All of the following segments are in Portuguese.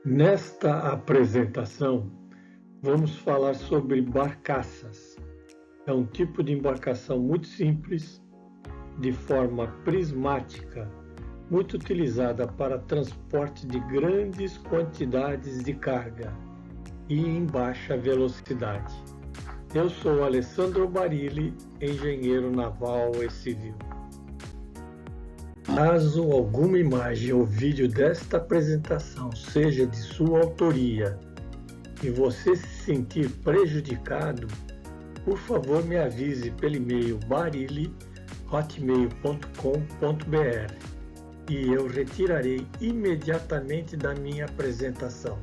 Nesta apresentação, vamos falar sobre barcaças. É um tipo de embarcação muito simples, de forma prismática, muito utilizada para transporte de grandes quantidades de carga e em baixa velocidade. Eu sou Alessandro Barilli, engenheiro naval e civil. Caso alguma imagem ou vídeo desta apresentação seja de sua autoria e você se sentir prejudicado, por favor me avise pelo e-mail barilli@hotmail.com.br e eu retirarei imediatamente da minha apresentação.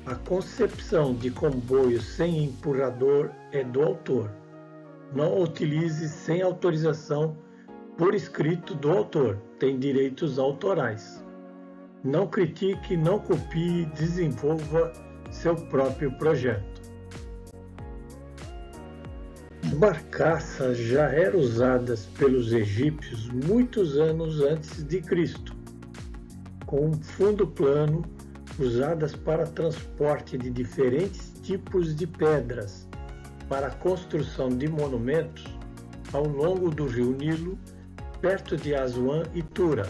A concepção de comboio sem empurrador é do autor. Não utilize sem autorização por escrito do autor, tem direitos autorais. Não critique, não copie, desenvolva seu próprio projeto. Barcaças já eram usadas pelos egípcios muitos anos antes de Cristo, com um fundo plano, usadas para transporte de diferentes tipos de pedras para a construção de monumentos ao longo do rio Nilo, perto de Assuã e Tura.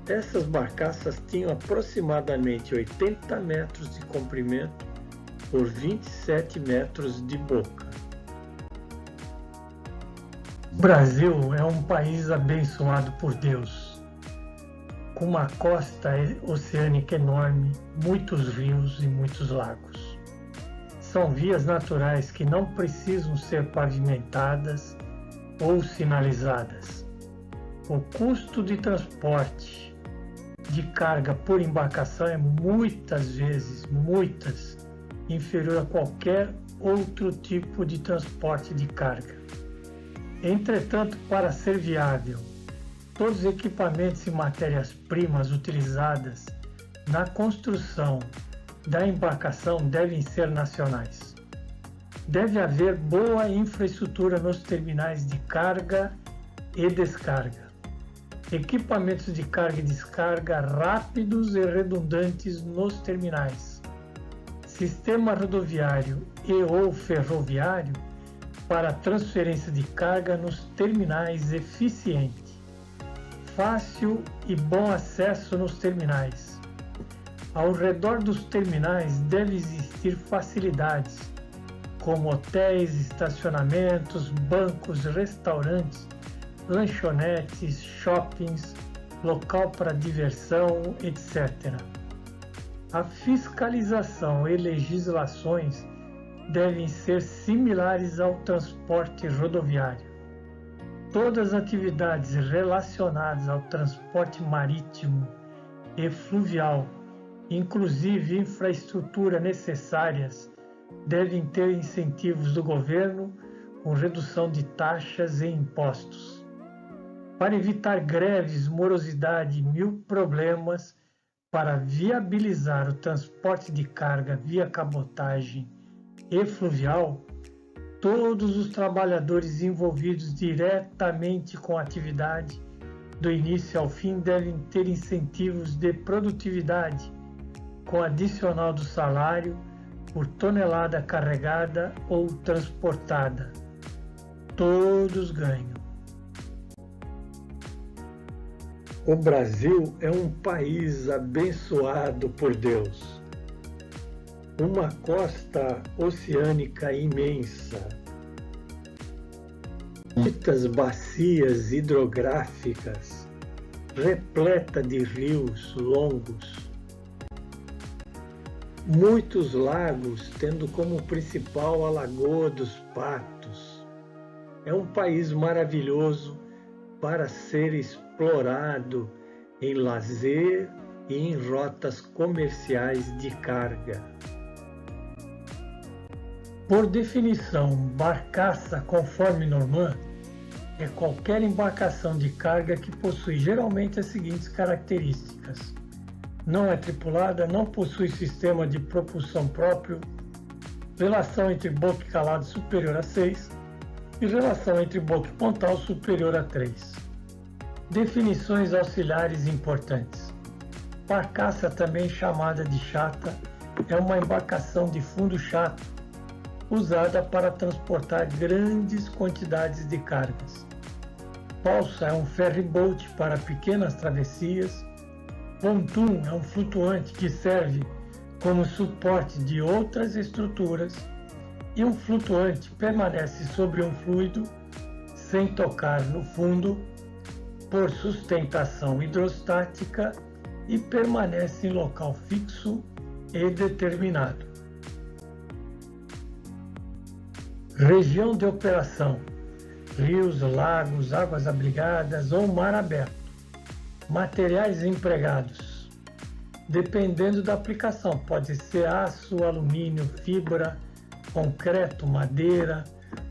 Essas barcaças tinham aproximadamente 80 metros de comprimento por 27 metros de boca. O Brasil é um país abençoado por Deus, com uma costa oceânica enorme, muitos rios e muitos lagos. São vias naturais que não precisam ser pavimentadas ou sinalizadas. O custo de transporte de carga por embarcação é muitas vezes inferior a qualquer outro tipo de transporte de carga. Entretanto, para ser viável, todos os equipamentos e matérias-primas utilizadas na construção da embarcação devem ser nacionais. Deve haver boa infraestrutura nos terminais de carga e descarga. Equipamentos de carga e descarga rápidos e redundantes nos terminais. Sistema rodoviário e ou ferroviário para transferência de carga nos terminais eficiente. Fácil e bom acesso nos terminais. Ao redor dos terminais deve existir facilidades, como hotéis, estacionamentos, bancos, restaurantes, lanchonetes, shoppings, local para diversão, etc. A fiscalização e legislações devem ser similares ao transporte rodoviário. Todas as atividades relacionadas ao transporte marítimo e fluvial, inclusive infraestrutura necessárias, devem ter incentivos do governo com redução de taxas e impostos. Para evitar greves, morosidade e mil problemas, para viabilizar o transporte de carga via cabotagem e fluvial, todos os trabalhadores envolvidos diretamente com a atividade, do início ao fim, devem ter incentivos de produtividade, com adicional do salário por tonelada carregada ou transportada. Todos ganham. O Brasil é um país abençoado por Deus. Uma costa oceânica imensa, muitas bacias hidrográficas, repleta de rios longos, muitos lagos, tendo como principal a Lagoa dos Patos. É um país maravilhoso para ser explorado em lazer e em rotas comerciais de carga. Por definição, barcaça conforme Normand é qualquer embarcação de carga que possui geralmente as seguintes características: não é tripulada, não possui sistema de propulsão próprio, relação entre boque e calado superior a 6 e relação entre boque e pontal superior a 3. Definições auxiliares importantes. Barcaça, também chamada de chata, é uma embarcação de fundo chato, usada para transportar grandes quantidades de cargas. Balsa é um ferryboat para pequenas travessias. Pontoon é um flutuante que serve como suporte de outras estruturas, e um flutuante permanece sobre um fluido sem tocar no fundo por sustentação hidrostática e permanece em local fixo e determinado. Região de operação: rios, lagos, águas abrigadas ou mar aberto. Materiais empregados: dependendo da aplicação, pode ser aço, alumínio, fibra, concreto, madeira.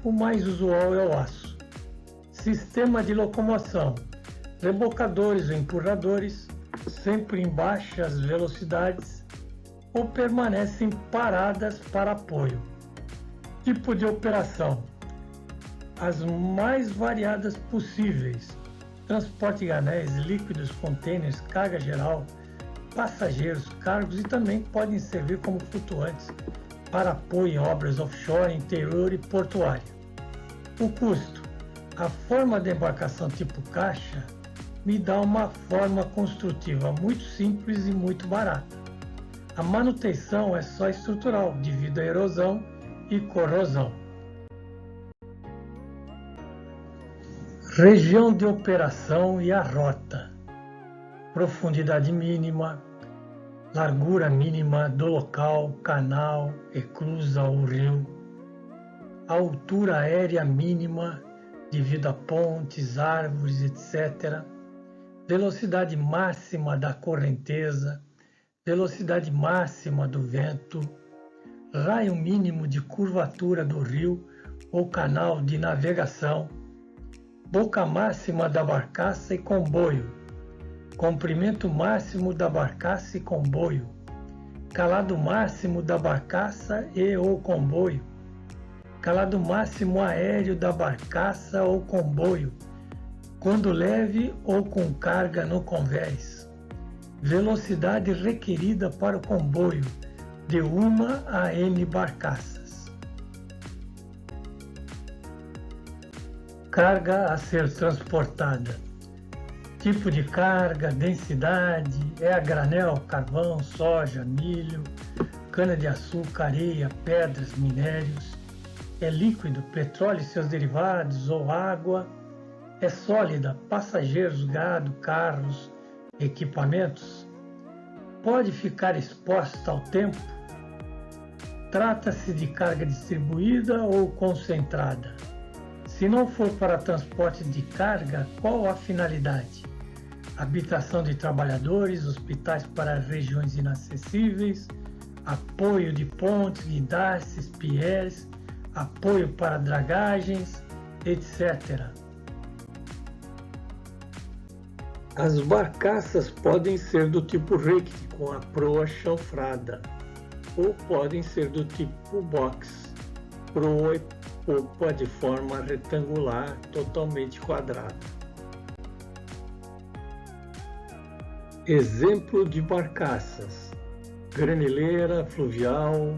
O mais usual é o aço. Sistema de locomoção: rebocadores ou empurradores, sempre em baixas velocidades ou permanecem paradas para apoio. Tipo de operação: as mais variadas possíveis: transporte de anéis, líquidos, contêineres, carga geral, passageiros, cargos, e também podem servir como flutuantes para apoio em obras offshore, interior e portuária. O custo: a forma de embarcação tipo caixa me dá uma forma construtiva muito simples e muito barata. A manutenção é só estrutural, devido à erosão e corrosão. Região de operação e a rota: profundidade mínima, largura mínima do local, canal, eclusa ou rio, altura aérea mínima devido a pontes, árvores, etc., velocidade máxima da correnteza, velocidade máxima do vento, raio mínimo de curvatura do rio ou canal de navegação, boca máxima da barcaça e comboio, comprimento máximo da barcaça e comboio, calado máximo da barcaça e ou comboio, calado máximo aéreo da barcaça ou comboio, quando leve ou com carga no convés, velocidade requerida para o comboio, de 1 a N barcaças. Carga a ser transportada: tipo de carga, densidade, é a granel, carvão, soja, milho, cana-de-açúcar, areia, pedras, minérios, é líquido, petróleo e seus derivados ou água, é sólida, passageiros, gado, carros, equipamentos, pode ficar exposta ao tempo, trata-se de carga distribuída ou concentrada. Se não for para transporte de carga, qual a finalidade? Habitação de trabalhadores, hospitais para regiões inacessíveis, apoio de pontes, guindastes, piers, apoio para dragagens, etc. As barcaças podem ser do tipo rigged, com a proa chanfrada, ou podem ser do tipo box, proa e popa de forma retangular, totalmente quadrada. Exemplo de barcaças: granileira, fluvial,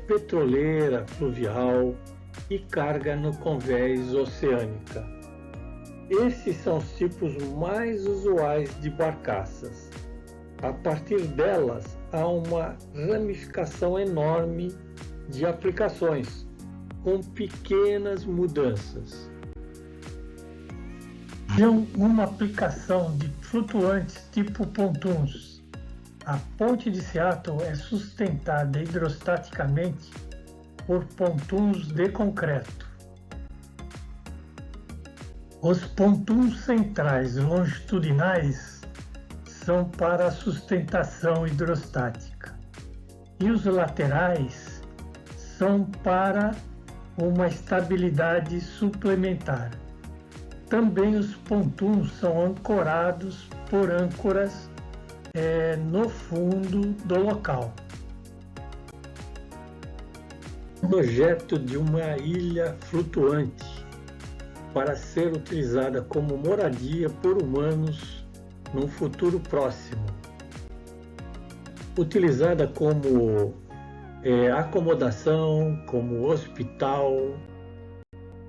petroleira, fluvial e carga no convés oceânica. Esses são os tipos mais usuais de barcaças. A partir delas, há uma ramificação enorme de aplicações, com pequenas mudanças. Uma aplicação de flutuantes tipo pontoons. A ponte de Seattle é sustentada hidrostaticamente por pontoons de concreto. Os pontoons centrais longitudinais são para a sustentação hidrostática e os laterais são para uma estabilidade suplementar. Também os pontoons são ancorados por âncoras no fundo do local. Projeto de uma ilha flutuante para ser utilizada como moradia por humanos num futuro próximo. utilizada como acomodação, como hospital,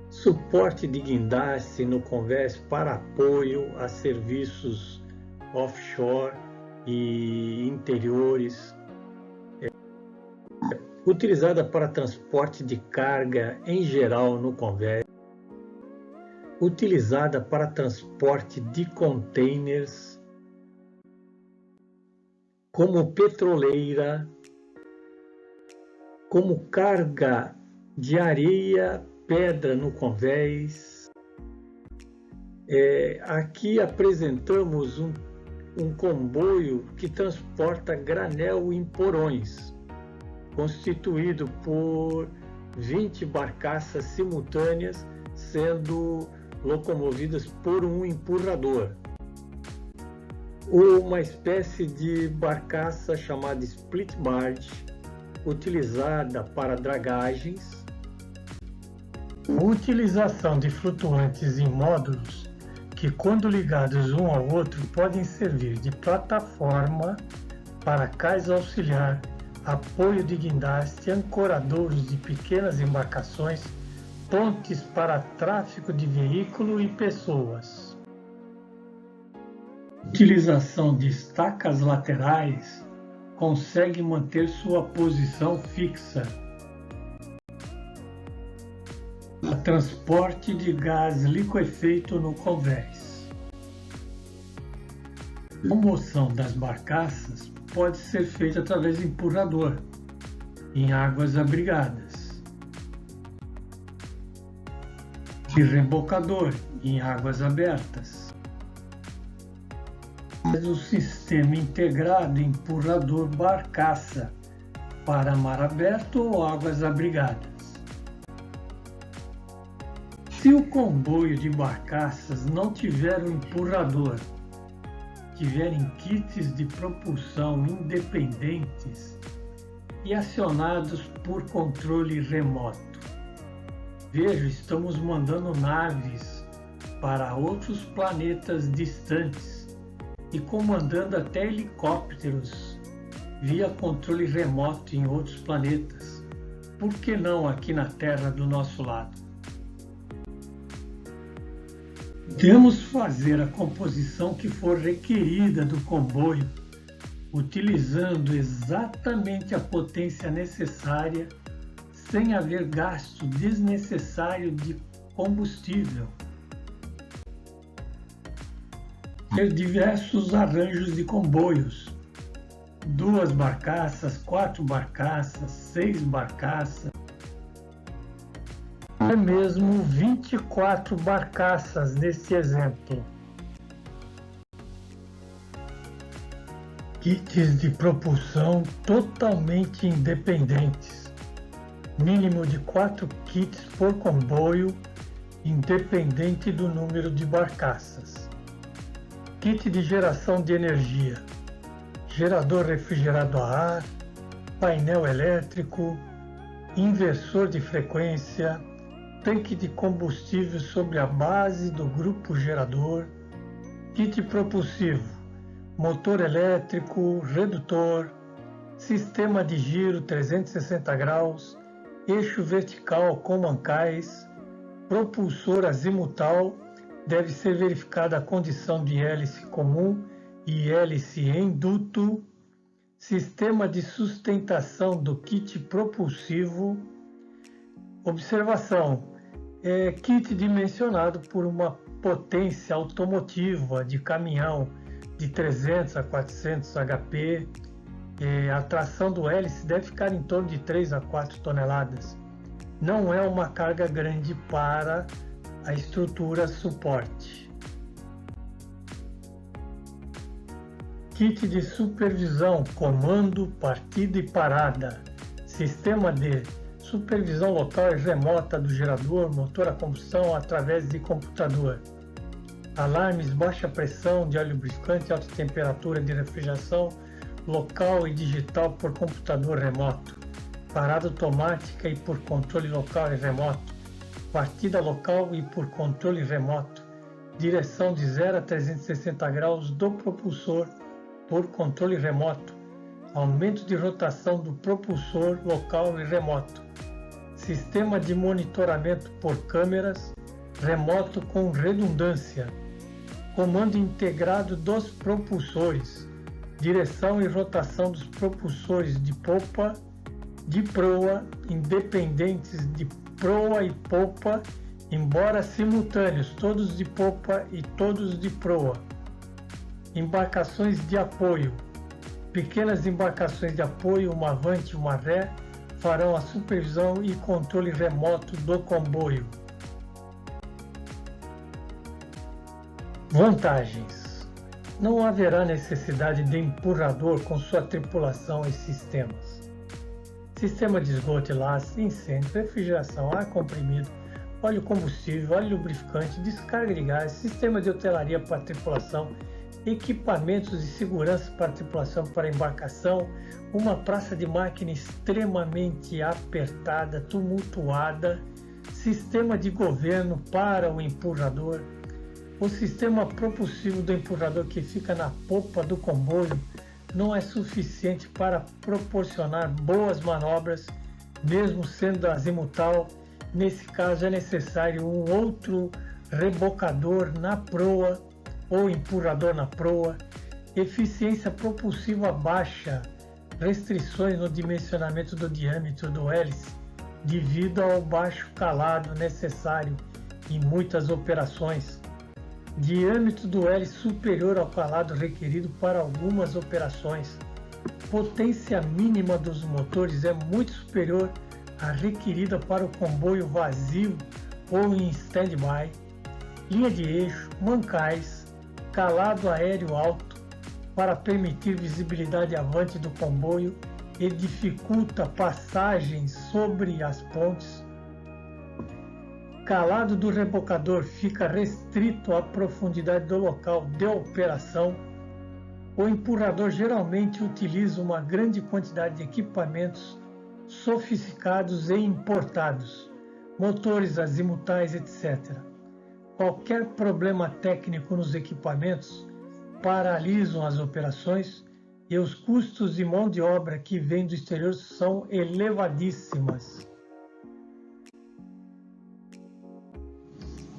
suporte de guindaste no convés para apoio a serviços offshore e interiores, utilizada para transporte de carga em geral no convés, utilizada para transporte de containers, como petroleira, como carga de areia, pedra no convés. Aqui apresentamos um comboio que transporta granel em porões, constituído por 20 barcaças simultâneas, sendo locomovidas por um empurrador. Uma espécie de barcaça chamada split barge, utilizada para dragagens. A utilização de flutuantes em módulos que, quando ligados um ao outro, podem servir de plataforma para cais auxiliar, apoio de guindaste, ancoradouros de pequenas embarcações, pontes para tráfego de veículo e pessoas. Utilização de estacas laterais consegue manter sua posição fixa. O transporte de gás liquefeito no convés. A moção das barcaças pode ser feita através de empurrador, em águas abrigadas, de rebocador, em águas abertas, o sistema integrado empurrador barcaça para mar aberto ou águas abrigadas. Se o comboio de barcaças não tiver um empurrador, tiverem kits de propulsão independentes e acionados por controle remoto. Veja, estamos mandando naves para outros planetas distantes e comandando até helicópteros via controle remoto em outros planetas. Por que não aqui na Terra do nosso lado? Podemos fazer a composição que for requerida do comboio, utilizando exatamente a potência necessária, sem haver gasto desnecessário de combustível. Ter diversos arranjos de comboios, 2 barcaças, 4 barcaças, 6 barcaças, até mesmo 24 barcaças nesse exemplo. Kits de propulsão totalmente independentes, mínimo de 4 kits por comboio, independente do número de barcaças. Kit de geração de energia, gerador refrigerado a ar, painel elétrico, inversor de frequência, tanque de combustível sobre a base do grupo gerador, kit propulsivo, motor elétrico, redutor, sistema de giro 360 graus, eixo vertical com mancais, propulsor azimutal, deve ser verificada a condição de hélice comum e hélice em duto, sistema de sustentação do kit propulsivo. Observação: kit dimensionado por uma potência automotiva de caminhão de 300 a 400 HP. A tração do hélice deve ficar em torno de 3 a 4 toneladas. Não é uma carga grande para a estrutura suporte. Kit de supervisão, comando, partida e parada. Sistema de supervisão local e remota do gerador, motor a combustão através de computador. Alarmes, baixa pressão de óleo lubrificante, alta temperatura de refrigeração, local e digital por computador remoto. Parada automática e por controle local e remoto. Partida local e por controle remoto. Direção de 0 a 360 graus do propulsor por controle remoto. aumento de rotação do propulsor local e remoto, sistema de monitoramento por câmeras, remoto com redundância, comando integrado dos propulsores, direção e rotação dos propulsores de popa, de proa, independentes de proa e popa, embora simultâneos, todos de popa e todos de proa. Embarcações de apoio. Pequenas embarcações de apoio, uma avante e uma ré, farão a supervisão e controle remoto do comboio. Vantagens. Não haverá necessidade de empurrador com sua tripulação e sistemas. Sistema de esgoto e laço, incêndio, refrigeração, ar comprimido, óleo combustível, óleo lubrificante, descarga de gás, sistema de hotelaria para a tripulação, equipamentos de segurança para a tripulação para a embarcação, uma praça de máquina extremamente apertada, tumultuada, sistema de governo para o empurrador, o sistema propulsivo do empurrador que fica na popa do comboio não é suficiente para proporcionar boas manobras, mesmo sendo azimutal. Nesse caso é necessário um outro rebocador na proa ou empurrador na proa, eficiência propulsiva baixa, restrições no dimensionamento do diâmetro do hélice devido ao baixo calado necessário em muitas operações, diâmetro do hélice superior ao calado requerido para algumas operações, potência mínima dos motores é muito superior à requerida para o comboio vazio ou em stand-by, linha de eixo, mancais, calado aéreo alto para permitir visibilidade avante do comboio e dificulta passagens sobre as pontes. Calado do rebocador fica restrito à profundidade do local de operação. O empurrador geralmente utiliza uma grande quantidade de equipamentos sofisticados e importados, motores azimutais, etc. Qualquer problema técnico nos equipamentos paralisam as operações e os custos de mão de obra que vêm do exterior são elevadíssimas.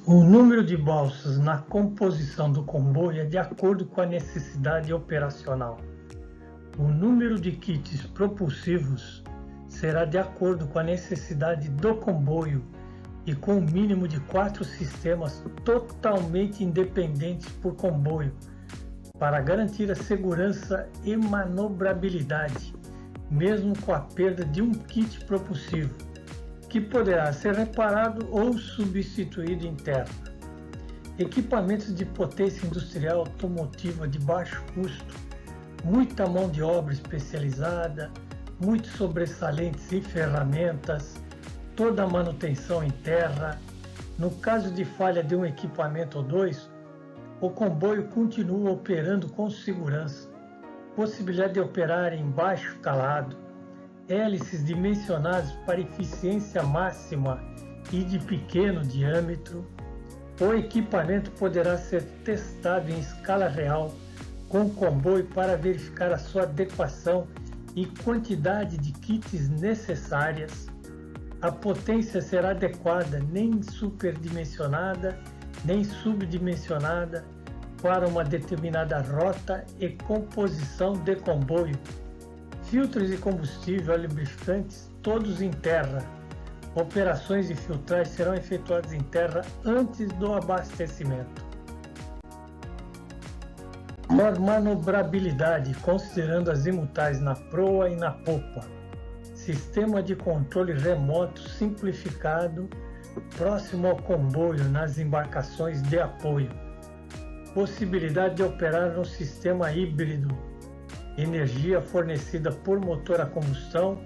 O número de balsas na composição do comboio é de acordo com a necessidade operacional. O número de kits propulsivos será de acordo com a necessidade do comboio e com o mínimo de 4 sistemas totalmente independentes por comboio, para garantir a segurança e manobrabilidade, mesmo com a perda de um kit propulsivo, que poderá ser reparado ou substituído em terra. Equipamentos de potência industrial automotiva de baixo custo, muita mão de obra especializada, muitos sobressalentes e ferramentas, toda a manutenção em terra. No caso de falha de um equipamento ou dois, o comboio continua operando com segurança, possibilidade de operar em baixo calado, hélices dimensionadas para eficiência máxima e de pequeno diâmetro. O equipamento poderá ser testado em escala real com o comboio para verificar a sua adequação e quantidade de kits necessárias. A potência será adequada, nem superdimensionada, nem subdimensionada, para uma determinada rota e composição de comboio. Filtros de combustível e lubrificantes, todos em terra. Operações de filtragem serão efetuadas em terra antes do abastecimento. Maior manobrabilidade, considerando azimutais na proa e na popa. Sistema de controle remoto simplificado, próximo ao comboio nas embarcações de apoio. Possibilidade de operar no sistema híbrido, energia fornecida por motor a combustão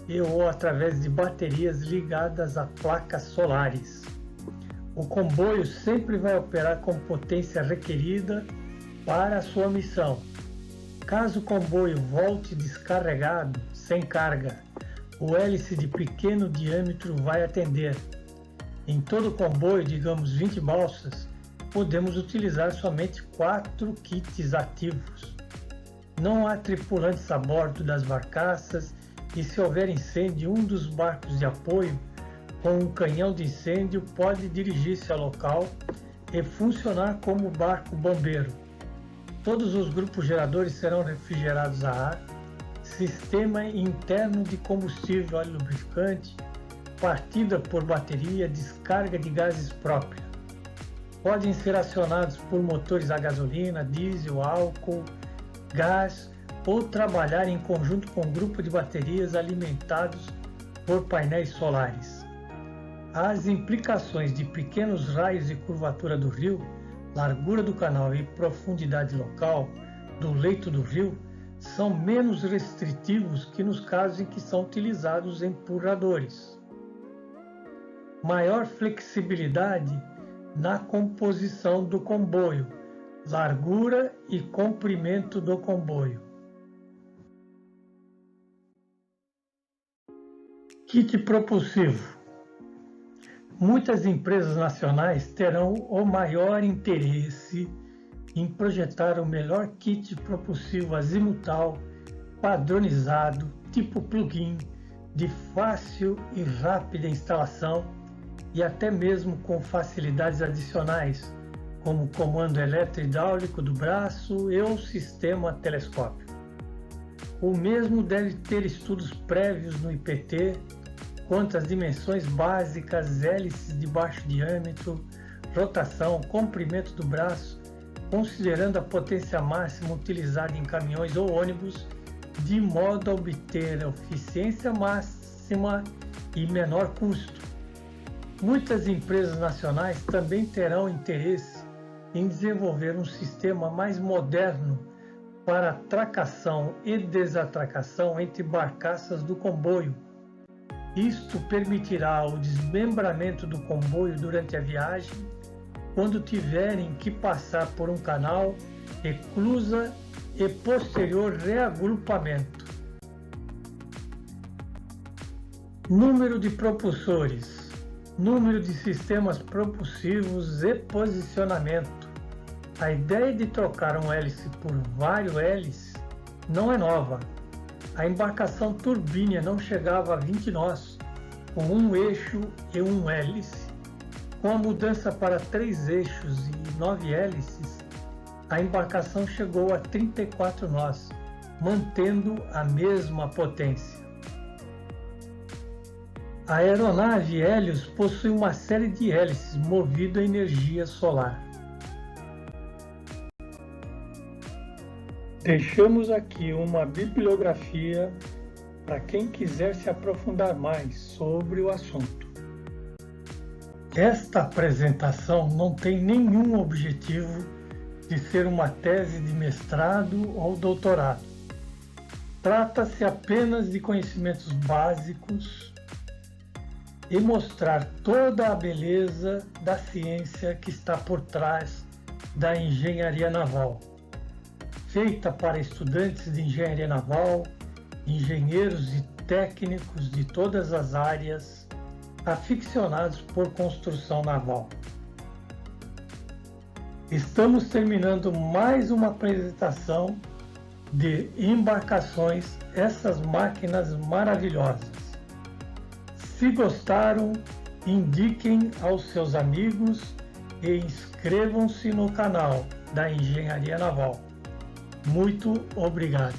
e ou através de baterias ligadas a placas solares. O comboio sempre vai operar com potência requerida para a sua missão. Caso o comboio volte descarregado, sem carga, o hélice de pequeno diâmetro vai atender. Em todo comboio, digamos 20 balsas, podemos utilizar somente 4 kits ativos. Não há tripulantes a bordo das barcaças e, se houver incêndio, um dos barcos de apoio com um canhão de incêndio pode dirigir-se ao local e funcionar como barco bombeiro. Todos os grupos geradores serão refrigerados a ar, sistema interno de combustível a lubrificante, partida por bateria, descarga de gases própria. Podem ser acionados por motores a gasolina, diesel, álcool, gás ou trabalhar em conjunto com um grupo de baterias alimentados por painéis solares. As implicações de pequenos raios de curvatura do rio, largura do canal e profundidade local do leito do rio são menos restritivos que nos casos em que são utilizados empurradores. Maior flexibilidade na composição do comboio, largura e comprimento do comboio. Kit propulsivo. Muitas empresas nacionais terão o maior interesse em projetar o melhor kit propulsivo azimutal, padronizado, tipo plug-in, de fácil e rápida instalação e até mesmo com facilidades adicionais, como comando eletro-hidráulico do braço e o sistema telescópio. O mesmo deve ter estudos prévios no IPT quanto às dimensões básicas, hélices de baixo diâmetro, rotação, comprimento do braço, considerando a potência máxima utilizada em caminhões ou ônibus, de modo a obter a eficiência máxima e menor custo. Muitas empresas nacionais também terão interesse em desenvolver um sistema mais moderno para atracação e desatracação entre barcaças do comboio. Isto permitirá o desmembramento do comboio durante a viagem, quando tiverem que passar por um canal, eclusa e posterior reagrupamento. Número de propulsores, número de sistemas propulsivos e posicionamento. A ideia de trocar um hélice por vários hélices não é nova. A embarcação turbina não chegava a 20 nós, com um eixo e um hélice. Com a mudança para 3 eixos e 9 hélices, a embarcação chegou a 34 nós, mantendo a mesma potência. A aeronave Hélios possui uma série de hélices movido a energia solar. Deixamos aqui uma bibliografia para quem quiser se aprofundar mais sobre o assunto. Esta apresentação não tem nenhum objetivo de ser uma tese de mestrado ou doutorado. Trata-se apenas de conhecimentos básicos e mostrar toda a beleza da ciência que está por trás da engenharia naval, feita para estudantes de engenharia naval, engenheiros e técnicos de todas as áreas, aficionados por construção naval. Estamos terminando mais uma apresentação de embarcações, essas máquinas maravilhosas. Se gostaram, indiquem aos seus amigos e inscrevam-se no canal da Engenharia Naval. Muito obrigado.